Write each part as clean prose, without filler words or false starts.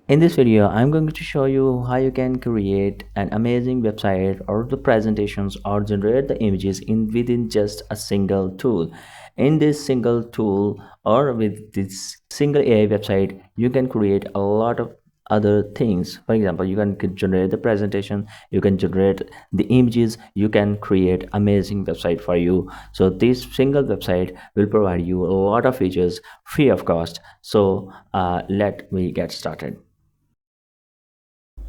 In this video, I'm going to show you how you can create an amazing website or the presentations or generate the images in within just a single tool. In this single tool or with this single AI website, you can create a lot of other things. For example, you can generate the presentation, you can generate the images, you can create amazing website for you. So this single website will provide you a lot of features free of cost. So let me get started.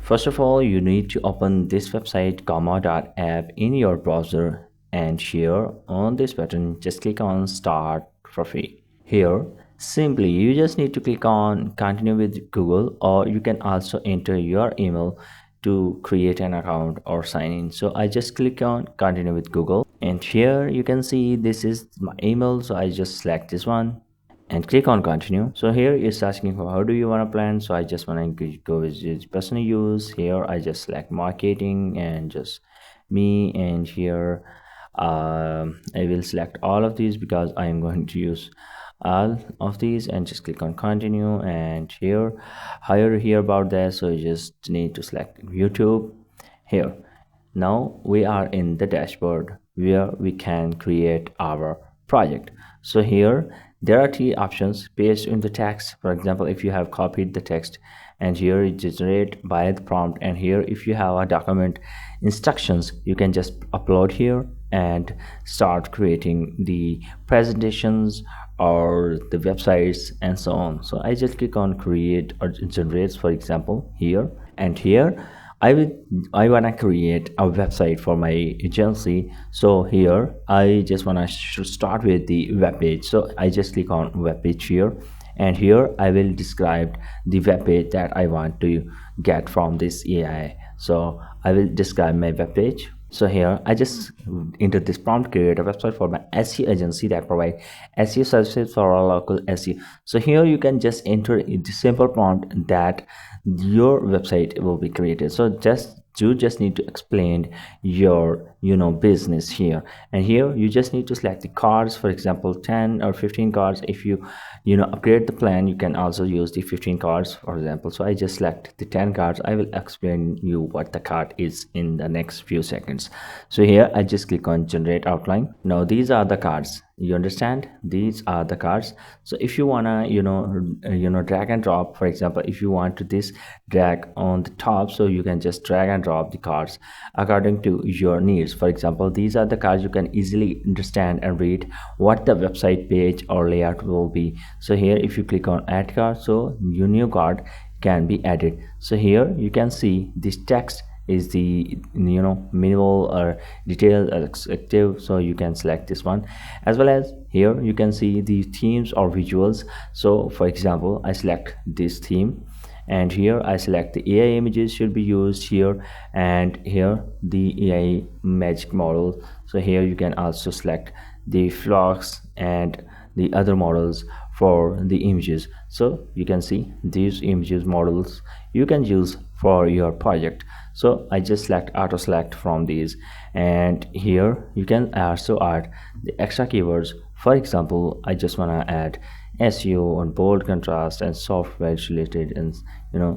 First of all, you need to open this website gamma.app in your browser, and here on this button just click on start for free. Here simply you just need to click on continue with Google, or you can also enter your email to create an account or sign in. So I just click on continue with Google, and here you can see this is my email, so I just select this one and click on continue. So here it's asking for how do you want to plan, so I just want to go with personal use. Here I just select marketing and just me, and here I will select all of these because I am going to use all of these, and just click on continue. And here how you hear about that, so you just need to select YouTube. Here now we are in the dashboard where we can create our project. So here there are three options: paste in the text. For example, if you have copied the text, and here it generate by the prompt. And here if you have a document instructions, you can just upload here and start creating the presentations or the websites and so on. So I just click on create or generate, for example, here. And here I wanna create a website for my agency. So here I just wanna start with the web page. So I just click on web page here, and here I will describe the web page that I want to get from this AI. So I will describe my web page. So here I just enter this prompt: create a website for my SEO agency that provide SEO services for our local SEO. So here you can just enter the simple prompt that your website will be created. So you just need to explain your business here. And here you just need to select the cards, for example 10 or 15 cards. If you upgrade the plan, you can also use the 15 cards, for example. So I just select the 10 cards. I will explain you what the card is in the next few seconds. So here I just click on generate outline. Now these are the cards, you understand, these are the cards. So if you wanna drag and drop, for example, if you want to this drag on the top, so you can just drag and drop the cards according to your needs. For example, these are the cards you can easily understand and read what the website page or layout will be. So here if you click on add card, so your new card can be added. So here you can see this text is the minimal or detailed or active, so you can select this one. As well as here you can see the themes or visuals. So for example, I select this theme, and here I select the AI images should be used here, and here the AI magic model. So here you can also select the flocks and the other models for the images. So you can see these images models you can use for your project. So I just select auto select from these, and here you can also add the extra keywords. For example, I just want to add SEO on bold contrast and software related and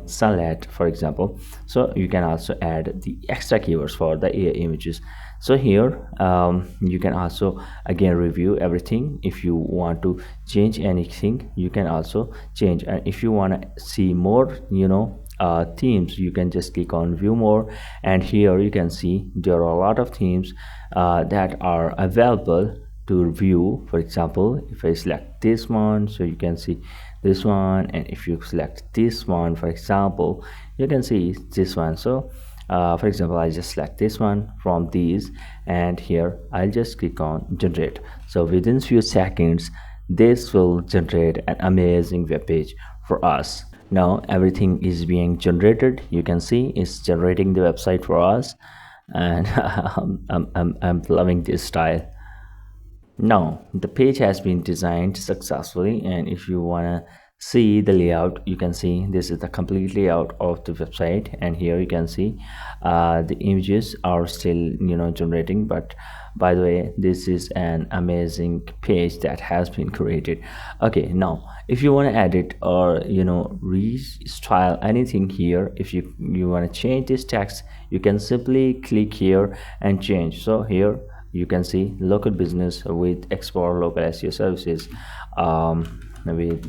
sunlight, for example. So you can also add the extra keywords for the AI images. So here you can also again review everything. If you want to change anything, you can also change. And if you want to see more themes, you can just click on view more, and here you can see there are a lot of themes that are available to view. For example, if I select this one, so you can see this one, and if you select this one, for example, you can see this one. So for example, I just select this one from these, and here I'll just click on generate. So within few seconds this will generate an amazing web page for us. Now everything is being generated. You can see it's generating the website for us, and I'm loving this style. Now the page has been designed successfully, and if you want to see the layout, you can see this is the complete layout of the website, and here you can see the images are still generating. But by the way, this is an amazing page that has been created. Okay, now if you want to edit or restyle anything here, if you want to change this text, you can simply click here and change. So here you can see local business with export local SEO services with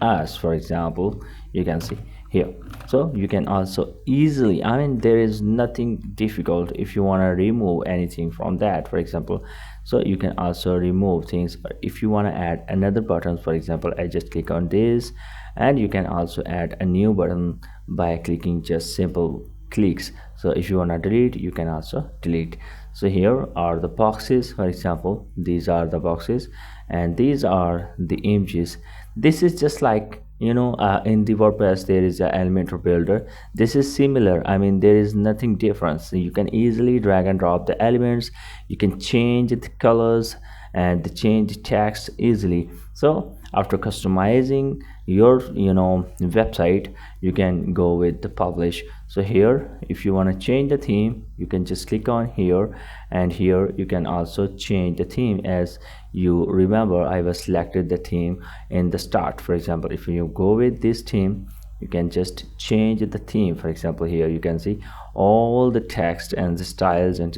us, for example. You can see here. So you can also easily, I mean, there is nothing difficult if you want to remove anything from that, for example. So you can also remove things. If you want to add another button, for example, I just click on this, and you can also add a new button by clicking just simple clicks. So if you want to delete, you can also delete. So here are the boxes, for example. These are the boxes, and these are the images. This is just like in the WordPress there is a Elementor builder. This is similar. I mean, there is nothing different. So you can easily drag and drop the elements. You can change the colors and change the text easily. So after customizing your website, you can go with the publish. So here, if you want to change the theme, you can just click on here, and here you can also change the theme. As you remember, I was selected the theme in the start. For example, if you go with this theme, you can just change the theme. For example, here you can see all the text and the styles and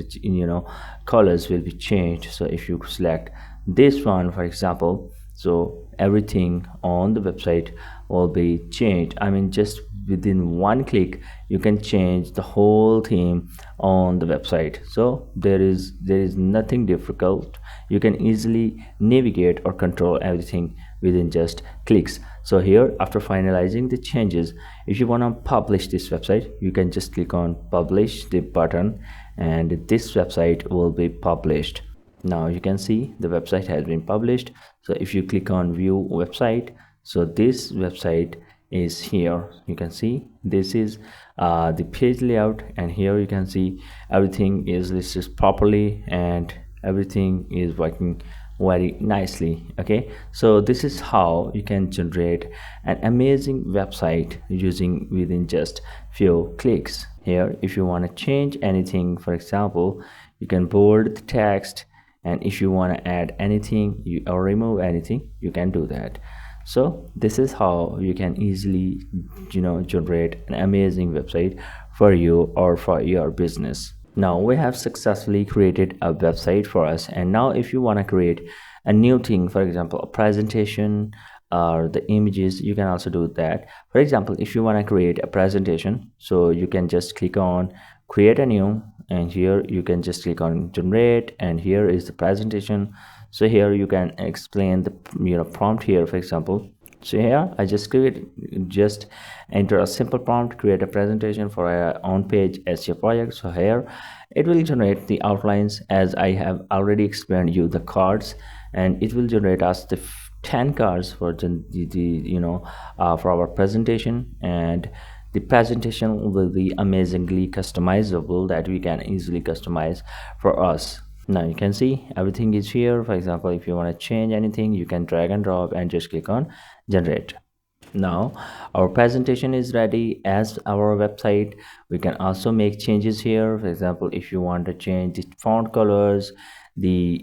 colors will be changed. So if you select this one, for example, so everything on the website will be changed. I mean, just within one click you can change the whole theme on the website. So there is nothing difficult. You can easily navigate or control everything within just clicks. So here, after finalizing the changes, if you want to publish this website, you can just click on publish the button, and this website will be published. Now you can see the website has been published. So if you click on view website, so this website is here. You can see this is the page layout, and here you can see everything is listed properly and everything is working very nicely. Okay, so this is how you can generate an amazing website using within just few clicks. Here, if you want to change anything, for example, you can bold the text, and if you want to add anything or remove anything, you can do that. So this is how you can easily generate an amazing website for you or for your business. Now we have successfully created a website for us, and now if you want to create a new thing, for example a presentation or the images, you can also do that. For example, if you want to create a presentation, so you can just click on create a new, and here you can just click on generate, and here is the presentation. So here you can explain the prompt here, for example. So here I just enter a simple prompt, create a presentation for a on-page SEO project. So here it will generate the outlines, as I have already explained you the cards, and it will generate us the 10 cards for for our presentation. And the presentation will be amazingly customizable, that we can easily customize for us. Now you can see everything is here. For example, if you want to change anything, you can drag and drop and just click on generate. Now our presentation is ready as our website. We can also make changes here. For example, if you want to change the font colors, the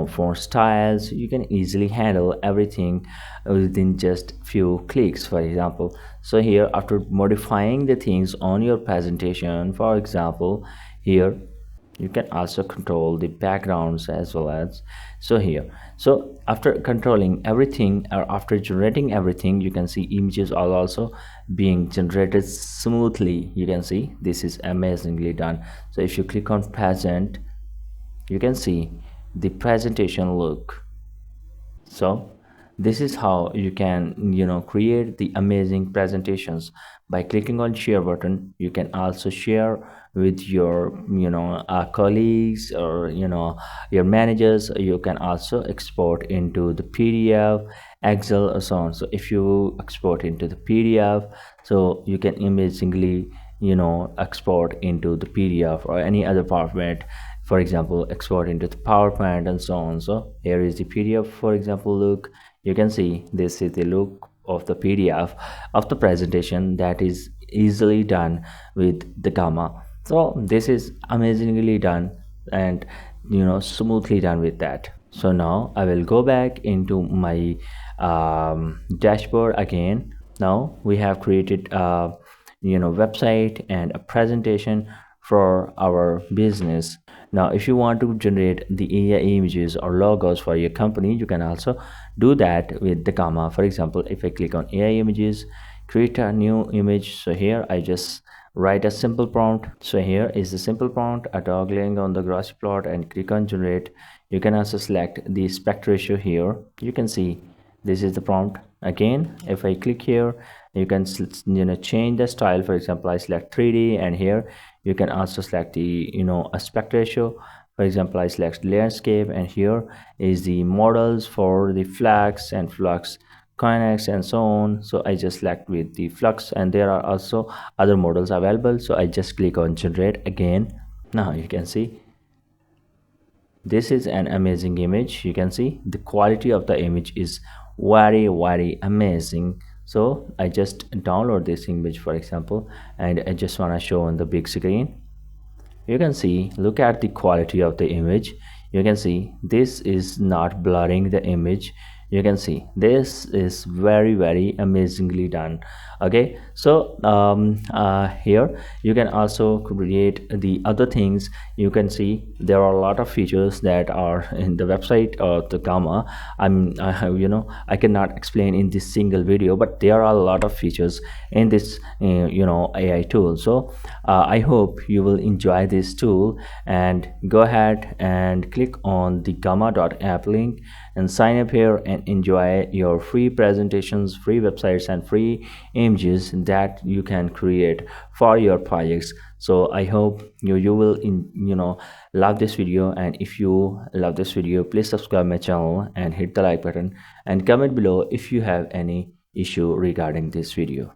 font styles, you can easily handle everything within just few clicks, for example. So here, after modifying the things on your presentation, for example, here you can also control the backgrounds as well as. So here, so after controlling everything or after generating everything, you can see images are also being generated smoothly. You can see this is amazingly done. So if you click on present, you can see the presentation look. So this is how you can create the amazing presentations. By clicking on share button, you can also share with your colleagues or your managers. You can also export into the PDF, Excel, or so on. So if you export into the PDF, so you can amazingly export into the PDF or any other format. For example, export into the PowerPoint and so on. So here is the PDF, for example, look. You can see this is the look of the PDF of the presentation that is easily done with the gamma. So this is amazingly done and smoothly done with that. So now I will go back into my dashboard again. Now we have created a website and a presentation for our business. Now if you want to generate the AI images or logos for your company, you can also do that with the gamma. For example, if I click on AI images, create a new image, so here I just write a simple prompt. So here is the simple prompt, a dog laying on the grassy plot, and click on generate. You can also select the aspect ratio here. You can see this is the prompt. Again, if I click here, you can change the style. For example, I select 3D, and here you can also select the aspect ratio. For example, I select landscape, and here is the models for the flags and flux connects and so on. So I just select with the flux, and there are also other models available. So I just click on generate again. Now you can see this is an amazing image. You can see the quality of the image is very amazing. So I just download this image, for example, and I just want to show on the big screen. You can see, look at the quality of the image. You can see this is not blurring the image. You can see this is very amazingly done. Okay, so here you can also create the other things. You can see there are a lot of features that are in the website of the gamma. I cannot explain in this single video, but there are a lot of features in this AI tool. So I hope you will enjoy this tool, and go ahead and click on the gamma.app link and sign up here and enjoy your free presentations, free websites, and free images that you can create for your projects. So I hope you will love this video, and if you love this video, please subscribe my channel and hit the like button, and comment below if you have any issue regarding this video.